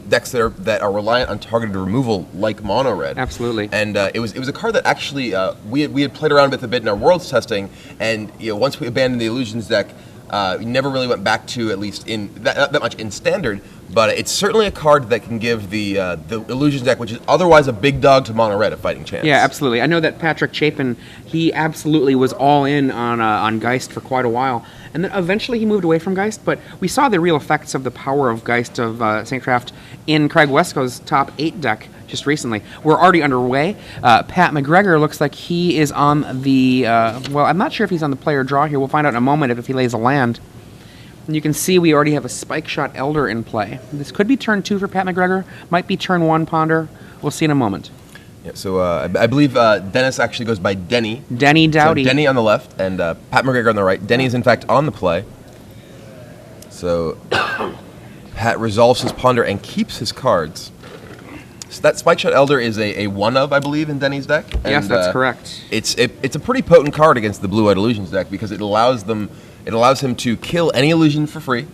decks that are reliant on targeted removal, like mono red. Absolutely. And it was a card that actually we had played around with a bit in our Worlds testing, and once we abandoned the Illusions deck, we never really went back to, at least in that much in Standard. But it's certainly a card that can give the Illusions deck, which is otherwise a big dog to mono red, a fighting chance. Yeah, absolutely. I know that Patrick Chapin, he absolutely was all in on Geist for quite a while. And then eventually he moved away from Geist, but we saw the real effects of the power of Geist of St. Craft in Craig Wesco's top 8 deck just recently. We're already underway. Pat McGregor looks like he is on the, well, I'm not sure if he's on the player draw here. We'll find out in a moment if he lays a land. And you can see we already have a Spike Shot Elder in play. This could be turn 2 for Pat McGregor, might be turn 1 Ponder. We'll see in a moment. Yeah, so I believe Dennis actually goes by Denny. Denny Dowty. So Denny on the left and Pat McGregor on the right. Denny is in fact on the play. So Pat resolves his Ponder and keeps his cards. So that Spike Shot Elder is a one of, I believe, in Denny's deck. And, yes, that's correct. It's a pretty potent card against the Blue-White Illusions deck because it allows him to kill any illusion for free.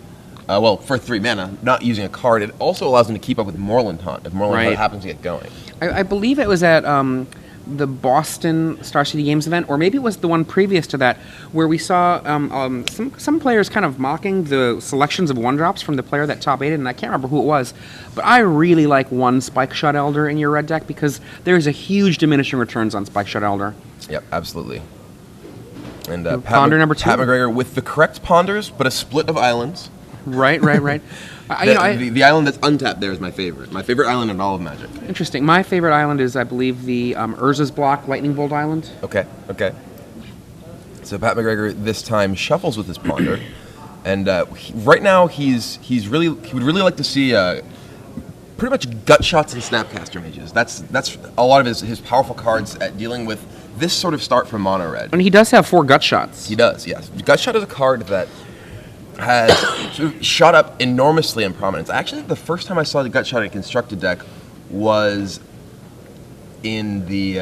Well, for 3 mana, not using a card. It also allows him to keep up with Moreland Haunt if Moreland Haunt happens to get going. I believe it was at the Boston Star City Games event, or maybe it was the one previous to that, where we saw some players kind of mocking the selections of 1-drops from the player that top 8'd, and I can't remember who it was, but I really like 1 Spike Shot Elder in your red deck because there's a huge diminishing returns on Spike Shot Elder. Yep, absolutely. And Ponder number 2. Pat McGregor with the correct Ponders, but a split of islands. Right. The island that's untapped there is my favorite. My favorite island in all of Magic. Interesting. My favorite island is, I believe, the Urza's Block Lightning Bolt Island. Okay. So Pat McGregor this time shuffles with his Ponder, and right now he would really like to see pretty much gut shots and Snapcaster Mages. That's a lot of his powerful cards at dealing with this sort of start from mono red. And he does have 4 gut shots. He does, yes. Gut shot is a card that has sort of shot up enormously in prominence. Actually, the first time I saw the gut shot in a constructed deck was in the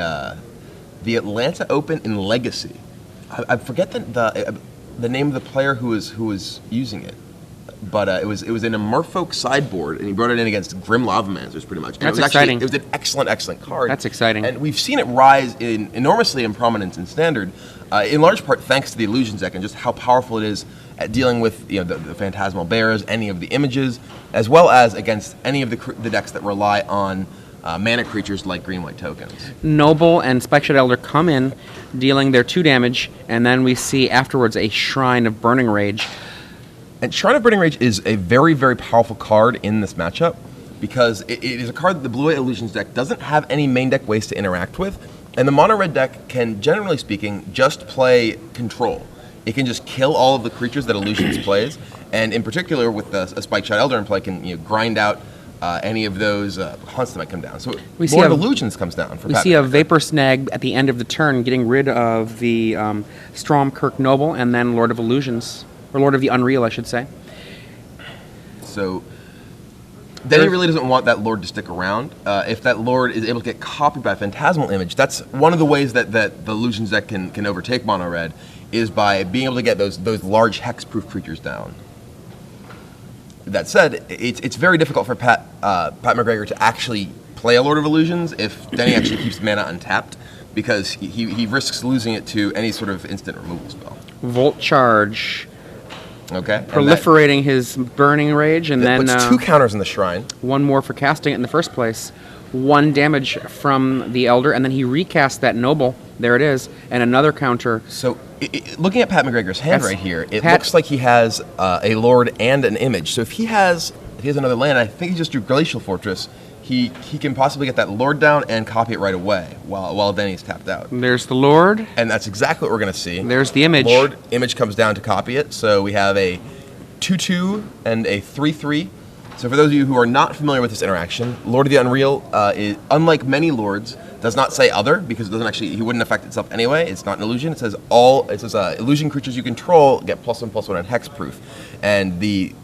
Atlanta Open in Legacy. I forget the name of the player who was using it, but it was in a Merfolk sideboard, and he brought it in against Grim Lavamancers, pretty much. And That's exciting. It was an excellent card. That's exciting. And we've seen it rise enormously in prominence in Standard, in large part thanks to the Illusions deck and just how powerful it is at dealing with the Phantasmal Bears, any of the images, as well as against any of the decks that rely on mana creatures like green-white tokens. Noble and Spike Shot Elder come in, dealing their 2 damage, and then we see afterwards a Shrine of Burning Rage. And Shrine of Burning Rage is a very, very powerful card in this matchup because it is a card that the Blue-White Illusions deck doesn't have any main deck ways to interact with, and the mono-red deck can, generally speaking, just play control. It can just kill all of the creatures that Illusions plays, and in particular, with a Spike Shot Elder in play, can grind out any of those hunts that might come down. So Lord of Illusions comes down. We see a Vapor Snag at the end of the turn, getting rid of the Stromkirk Noble, and then Lord of Illusions, or Lord of the Unreal, I should say. So then he really doesn't want that Lord to stick around. If that Lord is able to get copied by a Phantasmal Image, that's one of the ways that the Illusions deck can overtake mono red, is by being able to get those large hexproof creatures down. That said, it's very difficult for Pat McGregor to actually play a Lord of Illusions if Denny actually keeps mana untapped, because he risks losing it to any sort of instant removal spell. Volt Charge. Okay. Proliferating his Burning Rage, and then puts 2 counters in the Shrine. 1 more for casting it in the first place. 1 damage from the Elder, and then he recasts that Noble. There it is, and another counter. So, looking at Pat McGregor's hand right here, it looks like he has a Lord and an Image. So if he has another land, I think he just drew Glacial Fortress. He can possibly get that Lord down and copy it right away while Denny's tapped out. There's the Lord. And that's exactly what we're going to see. There's the Image. Lord, Image comes down to copy it. So we have a 2/2 and a 3/3. So for those of you who are not familiar with this interaction, Lord of the Unreal, is, unlike many Lords, does not say other, because it doesn't actually, he wouldn't affect itself anyway. It's not an illusion. It says illusion creatures you control get +1/+1 on hexproof. And the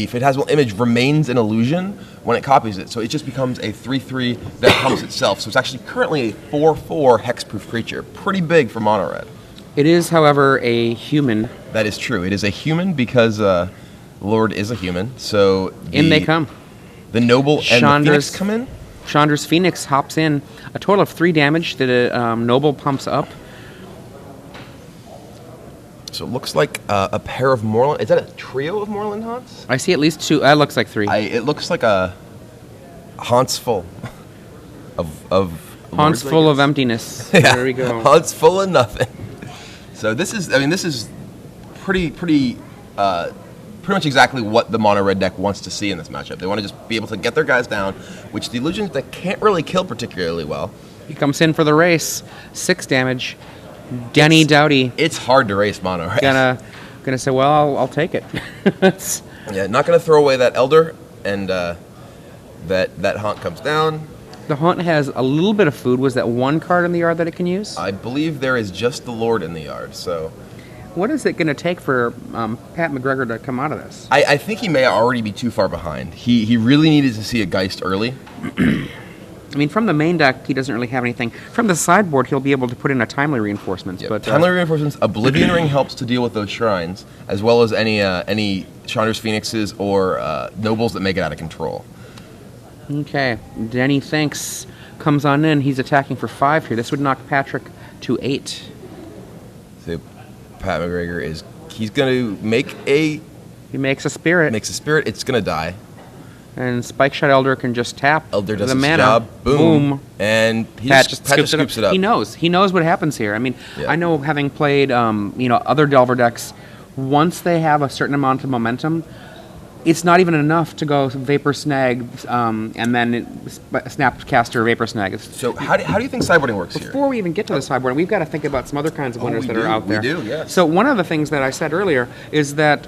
Phantasmal Image remains an illusion when it copies it, so it just becomes a 3/3 that helps itself. So it's actually currently a 4/4 hexproof creature. Pretty big for mono red. It is, however, a human. That is true. It is a human because Lord is a human. So in they come. The Noble and the Chandra's Phoenix come in. Chandra's Phoenix hops in. A total of 3 damage that Noble pumps up. So it looks like a pair of Moreland. Is that a trio of Moreland Haunts? I see at least 2. That looks like 3. It looks like a Haunts full of Haunts lords, full I of guess. emptiness. Yeah. There we go. Haunts full of nothing. So this is pretty much exactly what the mono red deck wants to see in this matchup. They want to just be able to get their guys down, which the illusions deck can't really kill particularly well. He comes in for the race. 6 damage. Denny Dowty. It's hard to race mono, right? Gonna say, well, I'll take it. Yeah, not gonna throw away that Elder, and that Haunt comes down. The Haunt has a little bit of food. Was that 1 card in the yard that it can use? I believe there is just the Lord in the yard, so... What is it going to take for Pat McGregor to come out of this? I think he may already be too far behind. He really needed to see a Geist early. I mean, from the main deck, he doesn't really have anything. From the sideboard, he'll be able to put in a Timely Reinforcements. Yep. But Timely Reinforcements, Oblivion Ring helps to deal with those shrines, as well as any Chandra's Phoenixes or Nobles that make it out of control. Okay, Denny thinks, comes on in. He's attacking for 5 here. This would knock Patrick to 8. So Pat McGregor he's going to make a... He makes a Spirit. Makes a Spirit, it's going to die. And Spike Shot Elder can just tap Elder does the its mana. job. Boom. And Pat just scoops it up. He knows what happens here. I mean, Yeah. I know having played other Delver decks, once they have a certain amount of momentum, it's not even enough to go Vapor Snag and then Snapcaster Vapor Snag. So how do you think sideboarding works here? Before we even get to the sideboard, we've got to think about some other kinds of winners that are out there. We do, yes. So one of the things that I said earlier is that,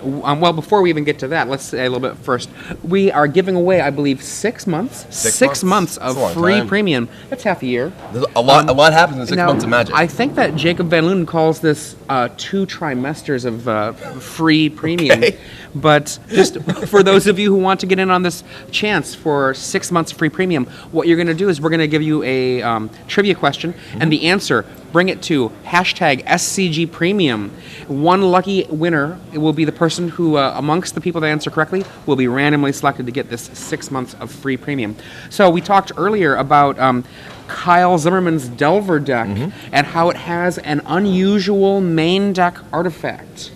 before we even get to that, let's say a little bit first. We are giving away, I believe, 6 months. 6 months. of That's a long free time. premium. That's half a year. There's a lot happens in 6 months of Magic. I think that Jacob Van Loon calls this 2 trimesters of free premium. Okay. But just for those of you who want to get in on this chance for 6 months free premium, what you're going to do is we're going to give you a trivia question, and the answer, bring it to #SCG Premium. One lucky winner, it will be the person who, amongst the people that answer correctly, will be randomly selected to get this 6 months of free premium. So we talked earlier about Kyle Zimmerman's Delver deck and how it has an unusual main deck artifact.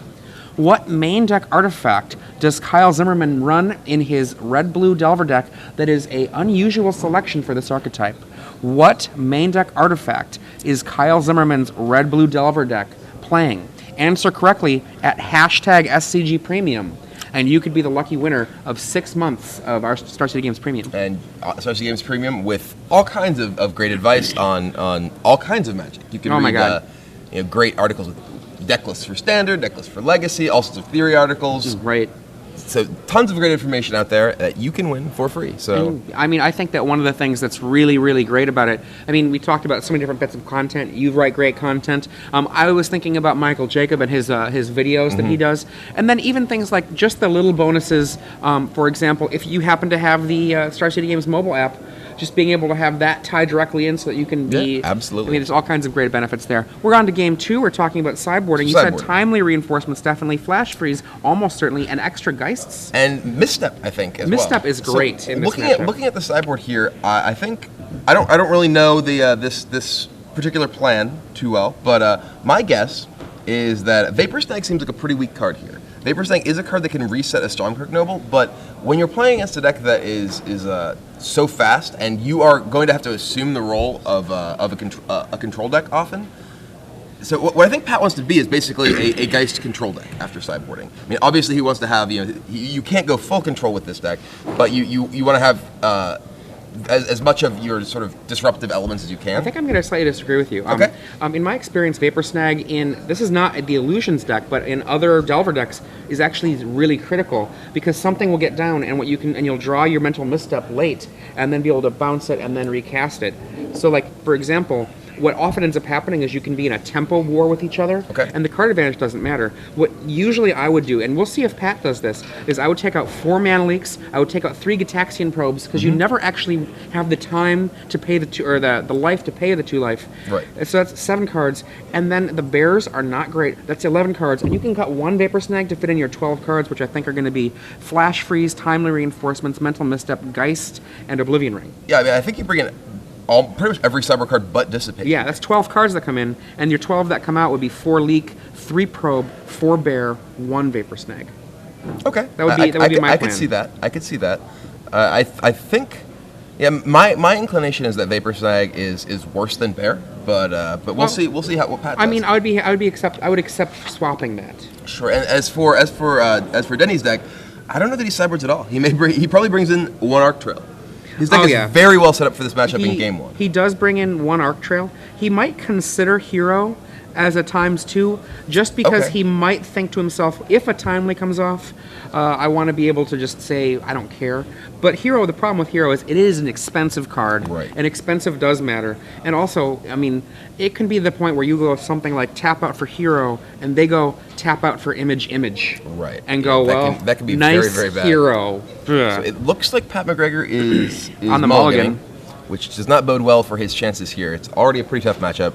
What main deck artifact does Kyle Zimmerman run in his red-blue Delver deck that is an unusual selection for this archetype? What main deck artifact is Kyle Zimmerman's red-blue Delver deck playing? Answer correctly at #SCG Premium, and you could be the lucky winner of 6 months of our Star City Games Premium. And Star City Games Premium with all kinds of great advice on all kinds of Magic. You can read great articles with deck lists for Standard, deck lists for Legacy, all sorts of theory articles. Right. So tons of great information out there that you can win for free. So And, I mean, I think that one of the things that's really, really great about it, I mean, we talked about so many different bits of content. You write great content. I was thinking about Michael Jacob and his videos that he does. And then even things like just the little bonuses. For example, if you happen to have the Star City Games mobile app, just being able to have that tied directly in so that you can be... Yeah, absolutely. I mean, there's all kinds of great benefits there. We're on to game 2. We're talking about sideboarding. You said timely reinforcements, definitely. Flash freeze, almost certainly. And extra Geists. And Misstep, I think, as Misstep well. is great So in this looking matchup. at the sideboard here, I think I don't really know the this particular plan too well, but my guess is that Vapor Snag seems like a pretty weak card here. Vapor Snag is a card that can reset a Stormkirk Noble, but when you're playing against a deck that is so fast, and you are going to have to assume the role of a control deck often. So what I think Pat wants to be is basically a Geist control deck after sideboarding. I mean, obviously he wants to have, you can't go full control with this deck, but you want to have as much of your sort of disruptive elements as you can. I think I'm going to slightly disagree with you. Okay. In my experience, Vapor Snag this is not the Illusions deck, but in other Delver decks is actually really critical because something will get down and you'll draw your mental misstep late and then be able to bounce it and then recast it. So like, for example, what often ends up happening is you can be in a tempo war with each other, Okay. and the card advantage doesn't matter. What usually I would do, and we'll see if Pat does this, is I would take out 4 Mana Leaks, I would take out 3 Gitaxian Probes, because you never actually have the time to pay the 2, or the life to pay the 2 life. Right. So that's 7 cards, and then the bears are not great. That's 11 cards, and you can cut 1 Vapor Snag to fit in your 12 cards, which I think are going to be Flash Freeze, Timely Reinforcements, Mental Misstep, Geist, and Oblivion Ring. Yeah, I mean, I think you bring in pretty much every cyber card but Dissipate. Yeah, that's 12 cards that come in, and your 12 that come out would be 4 Leak, 3 Probe, 4 Bear, 1 Vapor Snag. Okay. That would be my plan. I could see that. I could see that. I think, yeah, my inclination is that Vapor Snag is worse than Bear, but we'll see what Pat does. I mean, I would accept swapping that. Sure. And as for Denny's deck, I don't know that he sideboards at all. He probably brings in 1 Arc Trail. His deck is very well set up for this matchup in game 1. He does bring in 1 Arc Trail. He might consider Hero as a ×2, just because he might think to himself, if a Timely comes off, I want to be able to just say, I don't care. But Hero, the problem with Hero is it is an expensive card, right. And expensive does matter. And also, I mean, it can be the point where you go something like tap out for Hero, and they go tap out for image, right? And go, that can be nice very, very bad. Hero. So it looks like Pat McGregor is on the mulligan, which does not bode well for his chances here. It's already a pretty tough matchup.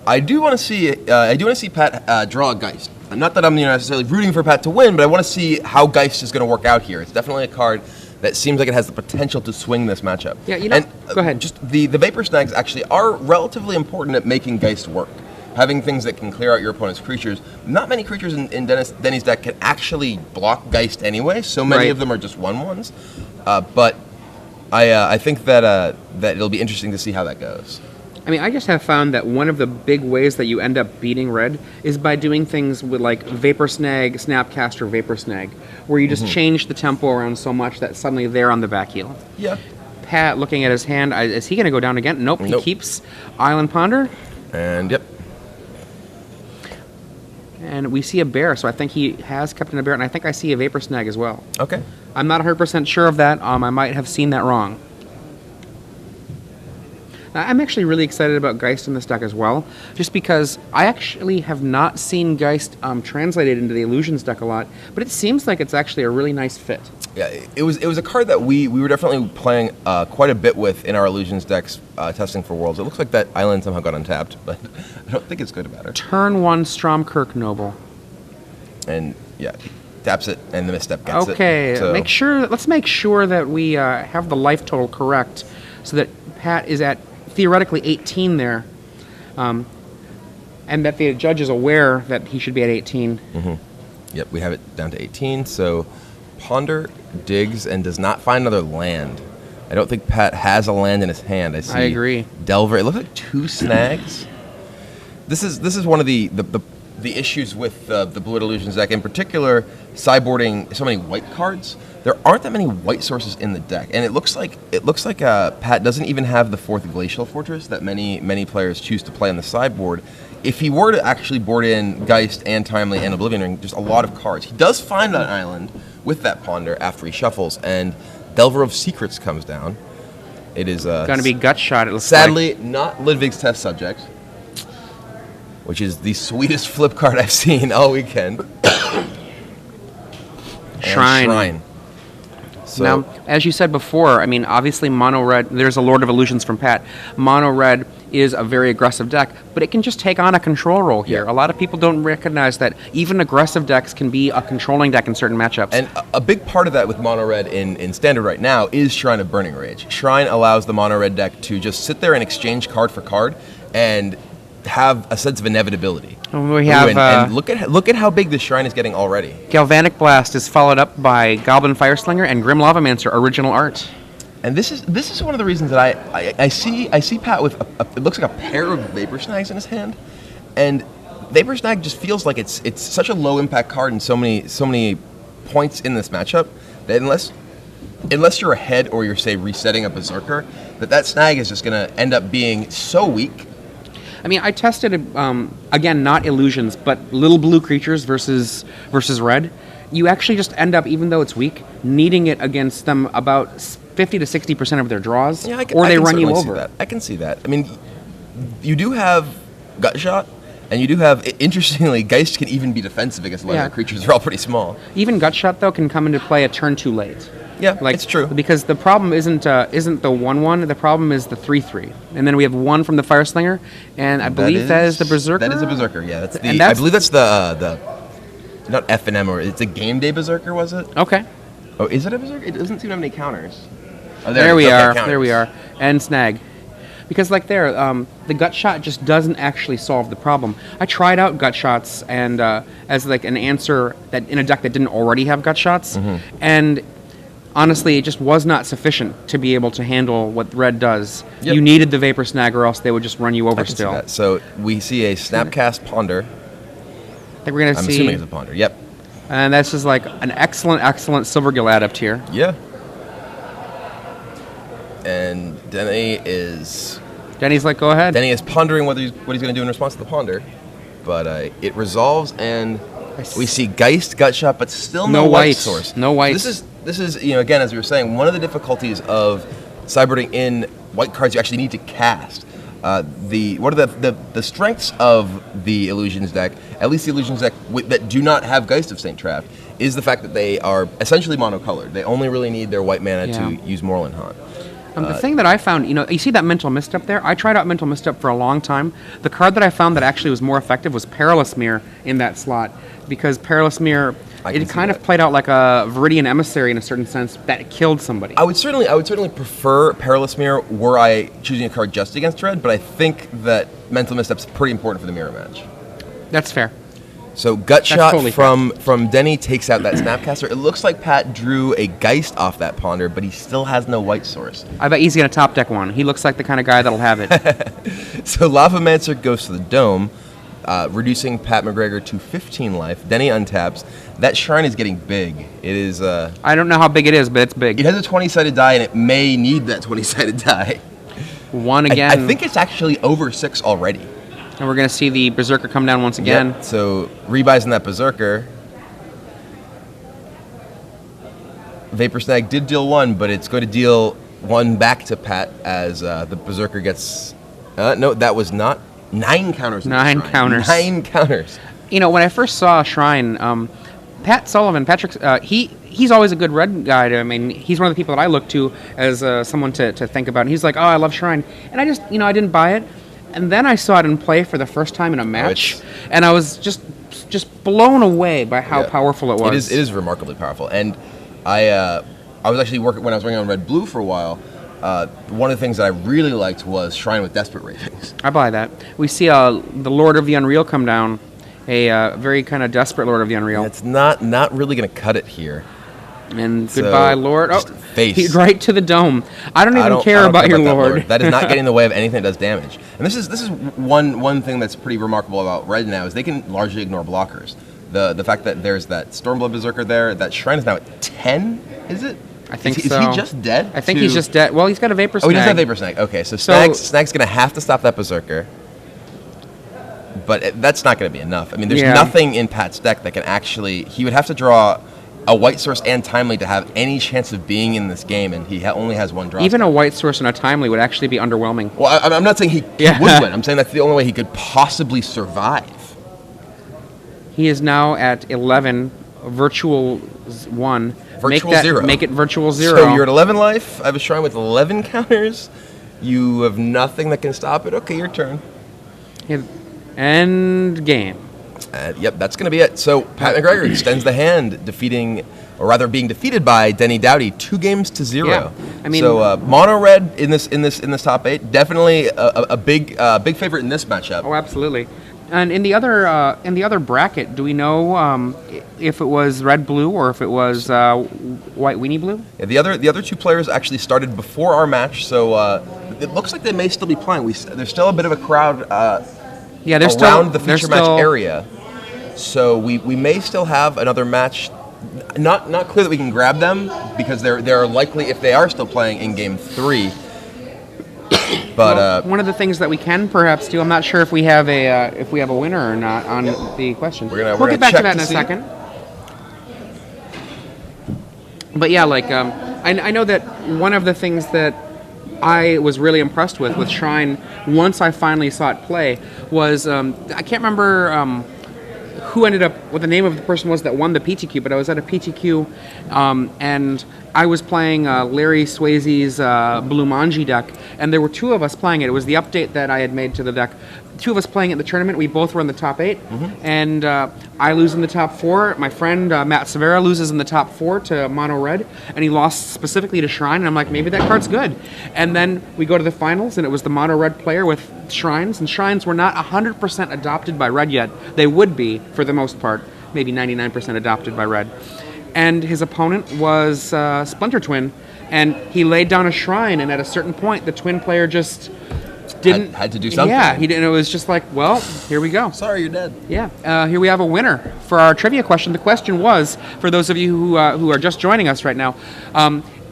I do want to see Pat draw a Geist. Not that I'm necessarily rooting for Pat to win, but I want to see how Geist is going to work out here. It's definitely a card that seems like it has the potential to swing this matchup. Yeah, go ahead. Just the Vapor Snags actually are relatively important at making Geist work. Having things that can clear out your opponent's creatures. Not many creatures in Denny's deck can actually block Geist anyway. So many of them are just 1/1s. But I think that it'll be interesting to see how that goes. I mean, I just have found that one of the big ways that you end up beating red is by doing things with like Vapor Snag, Snapcaster, Vapor Snag, where you just change the tempo around so much that suddenly they're on the back heel. Yeah. Pat, looking at his hand, is he going to go down again? Nope, he keeps Island Ponder. And yep. And we see a bear, so I think he has kept in a bear, and I think I see a Vapor Snag as well. Okay. I'm not 100% sure of that. I might have seen that wrong. I'm actually really excited about Geist in this deck as well, just because I actually have not seen Geist translated into the Illusions deck a lot, but it seems like it's actually a really nice fit. Yeah, it was a card that we were definitely playing quite a bit with in our Illusions decks, testing for Worlds. It looks like that island somehow got untapped, but I don't think it's going to matter. Turn 1 Stromkirk Noble. And yeah, taps it, and the misstep gets it. Okay, So let's make sure that we have the life total correct, so that Pat is at theoretically 18 there, and that the judge is aware that he should be at 18. Mm-hmm. Yep, we have it down to 18. So Ponder digs and does not find another land. I don't think Pat has a land in his hand. I agree. Delver. It looks like 2 snags. This is one of the issues with the Blue Illusions deck, in particular, sideboarding so many white cards. There aren't that many white sources in the deck, and it looks like Pat doesn't even have the 4th Glacial Fortress that many players choose to play on the sideboard. If he were to actually board in Geist and Timely and Oblivion Ring, just a lot of cards. He does find that island with that Ponder after he shuffles, and Delver of Secrets comes down. It is going to be gut shot. It looks sadly not Ludwig's test subject, which is the sweetest flip card I've seen all weekend. Shrine. So, now, as you said before, I mean, obviously Mono Red, there's a Lord of Illusions from Pat. Mono Red is a very aggressive deck, but it can just take on a control role here. Yeah. A lot of people don't recognize that even aggressive decks can be a controlling deck in certain matchups. And a big part of that with Mono Red in Standard right now is Shrine of Burning Rage. Shrine allows the Mono Red deck to just sit there and exchange card for card and have a sense of inevitability. We have and look at how big this Shrine is getting already. Galvanic Blast is followed up by Goblin Fireslinger and Grim Lavamancer original art. And this is one of the reasons that I see Pat with it looks like a pair of Vapor Snags in his hand, and Vapor Snag just feels like it's such a low impact card in so many points in this matchup that unless you're ahead or you're say resetting a Berserker, that snag is just going to end up being so weak. I mean, I tested, again, not illusions, but little blue creatures versus red. You actually just end up, even though it's weak, needing it against them about 50 to 60% of their draws, Yeah, or they can run you certainly see over. that. I can see that. I mean, you do have gut shot, and you do have, interestingly, Geist can even be defensive against a lot of their creatures. They're all pretty small. Even gut shot though can come into play a turn too late. Yeah, it's true. Because the problem isn't the 1/1. The problem is the 3/3, and then we have 1 from the Fire Slinger, and I believe that is the Berserker. That is a Berserker. Yeah, that's the. And I believe that's the not F and M, or it's a game day Berserker, was it? Okay. Oh, is it a Berserker? It doesn't seem to have any counters. Oh, There we are. Counters. There we are. And snag. Because like the gut shot just doesn't actually solve the problem. I tried out gut shots and as like an answer that in a deck that didn't already have gut shots, and honestly, it just was not sufficient to be able to handle what red does. Yep. You needed the Vapor Snag, or else they would just run you over I can still. see that. So we see a Snapcast Ponder. I think we're gonna I'm see, assuming it's a Ponder. Yep. and this is like an excellent Silvergill Adept here. Yeah. And Denny's like, go ahead. Denny is pondering what he's going to do in response to the Ponder, but it resolves, and we see Geist, Gut Shot, but still no white source. No white. This is again, as we were saying, one of the difficulties of sideboarding in white cards you actually need to cast. What are the strengths of the Illusions deck, at least the Illusions deck that do not have Geist of St. Traft, is the fact that they are essentially monocolored. They only really need their white mana to use Moorland Haunt. The thing that I found, you see that Mental Misstep there? I tried out Mental Misstep for a long time. The card that I found that actually was more effective was Perilous Mirror in that slot, because Perilous Mirror, it kind of played out like a Viridian Emissary in a certain sense that killed somebody. I would certainly prefer Perilous Mirror were I choosing a card just against red, but I think that Mental Misstep's pretty important for the mirror match. That's fair. So Gut Shot totally from Denny takes out that Snapcaster. It looks like Pat drew a Geist off that Ponder, but he still has no white source. I bet he's going to top deck one. He looks like the kind of guy that'll have it. So Lavamancer goes to the Dome, reducing Pat McGregor to 15 life. Denny untaps. That shrine is getting big. It is... I don't know how big it is, but it's big. It has a 20-sided die, and it may need that 20-sided die. One again. I think it's actually over 6 already. And we're going to see the Berserker come down once again. Yep. So rebuys in that Berserker. Vapor Snag did deal 1, but it's going to deal 1 back to Pat as the Berserker gets... no, that was not... 9 counters. 9 counters. 9 counters. When I first saw Shrine, he's always a good red guy. I mean, he's one of the people that I look to as someone to think about. And he's like, oh, I love Shrine. And I just, I didn't buy it. And then I saw it in play for the first time in a match, and I was just blown away by how powerful it was. It is remarkably powerful. And I was actually when I was working on Red Blue for a while. One of the things that I really liked was Shrine with Desperate Ravings. I buy that. We see the Lord of the Unreal come down, a very kind of desperate Lord of the Unreal. It's not really going to cut it here. And goodbye, Lord. Oh, face. Right to the Dome. I don't even care about your Lord. That is not getting in the way of anything that does damage. And this is one thing that's pretty remarkable about Red now is they can largely ignore blockers. The fact that there's that Stormblood Berserker there, that Shrine is now at 10, is it? I think so. Is he just dead? I think he's just dead. Well, he's got a Vapor Snag. Oh, he does have Vapor Snag. Okay, so Snag's going to have to stop that Berserker. But that's not going to be enough. I mean, there's nothing in Pat's deck that can actually... He would have to draw a white source and timely to have any chance of being in this game, and he only has 1 draw. Even a white source and a timely would actually be underwhelming. Well, I'm not saying he would win. I'm saying that's the only way he could possibly survive. He is now at 11, virtual 1. Virtual 0. Make it virtual 0. So you're at 11 life. I have a Shrine with 11 counters. You have nothing that can stop it. Okay, your turn. End game. Yep, that's going to be it. So Pat McGregor extends the hand, being defeated by Denny Dowty 2-0. Yeah, I mean, so mono red in this top 8, definitely a big favorite in this matchup. Oh, absolutely. And in the other bracket, do we know if it was red blue or if it was white weenie blue? Yeah, the other 2 players actually started before our match, so it looks like they may still be playing. There's still a bit of a crowd. They're around the feature match area. So we may still have another match. Not clear that we can grab them because they're likely, if they are still playing, in game 3. But one of the things that we can perhaps do, I'm not sure if we have a winner or not on the question. We'll get back to that in a second. But yeah, I know that one of the things that I was really impressed with Shrine once I finally saw it play was I can't remember who ended up, what the name of the person was that won the PTQ, but I was at a PTQ and I was playing Larry Swayze's Blue Manji deck, and there were two of us playing it. It was the update that I had made to the deck. Two of us playing it in the tournament. We both were in the top 8, and I lose in the top 4. My friend Matt Severa loses in the top 4 to Mono Red, and he lost specifically to Shrine, and I'm like, maybe that card's good. And then we go to the finals, and it was the Mono Red player with Shrines, and Shrines were not 100% adopted by Red yet. They would be, for the most part, maybe 99% adopted by Red. And his opponent was Splinter Twin, and he laid down a Shrine, and at a certain point, the Twin player just didn't... Had to do something. Yeah, he didn't. It was just like, well, here we go. Sorry, you're dead. Yeah, here we have a winner for our trivia question. The question was, for those of you who are just joining us right now,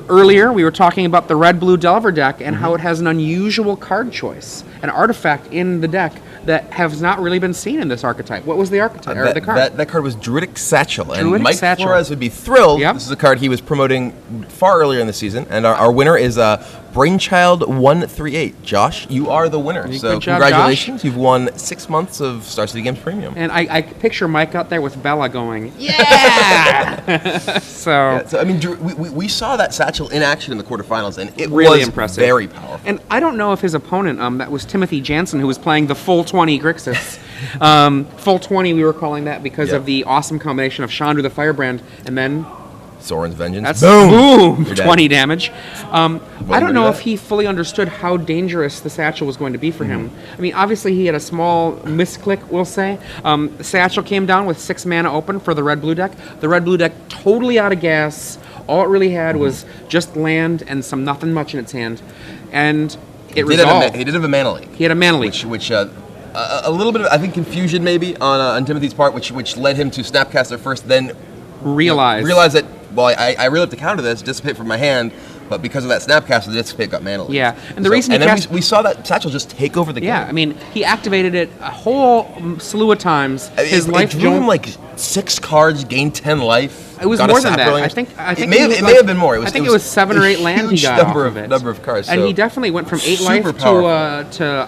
earlier we were talking about the Red-Blue Delver deck and how it has an unusual card choice, an artifact in the deck that has not really been seen in this archetype. What was the archetype, or the card? That card was Druidic Satchel, and Druidic Mike Satchel. Flores would be thrilled. Yep. This is a card he was promoting far earlier in the season, and our winner is Brainchild 138. Josh, you are the winner. So good job, congratulations. Josh. You've won 6 months of Star City Games Premium. And I picture Mike out there with Bella going, yeah! So I mean, we saw that Satchel in action in the quarterfinals, and it really was impressive. Very powerful. And I don't know if his opponent, that was Timothy Jansen, who was playing the full 20 Grixis. Full 20, we were calling that because of the awesome combination of Chandra the Firebrand and then Soren's Vengeance. that's Boom! 20 damage. I don't know that? if he fully understood how dangerous the Satchel was going to be for him. I mean, obviously he had a small misclick, we'll say. The Satchel came down with 6 mana open for the Red-Blue deck. The Red-Blue deck totally out of gas. All it really had was just land and some nothing much in its hand. And it resolved. He did have a mana leak. He had a mana leak. Which a little bit of, I think, confusion maybe on Timothy's part, which led him to Snapcaster first, then realize that, well, I really have to counter this, dissipate from my hand, but because of that Snapcaster, the dissipate got mana leak. Yeah, and the reason he then cast... we saw that Satchel just take over the game. Yeah, I mean, he activated it a whole slew of times. His life drew him like 6 cards, gained 10 life. It was more than that. I think it may have been more. I think it was 7 or 8 land he got off of it. Number of cards. And so he definitely went from 8 life super powerful. to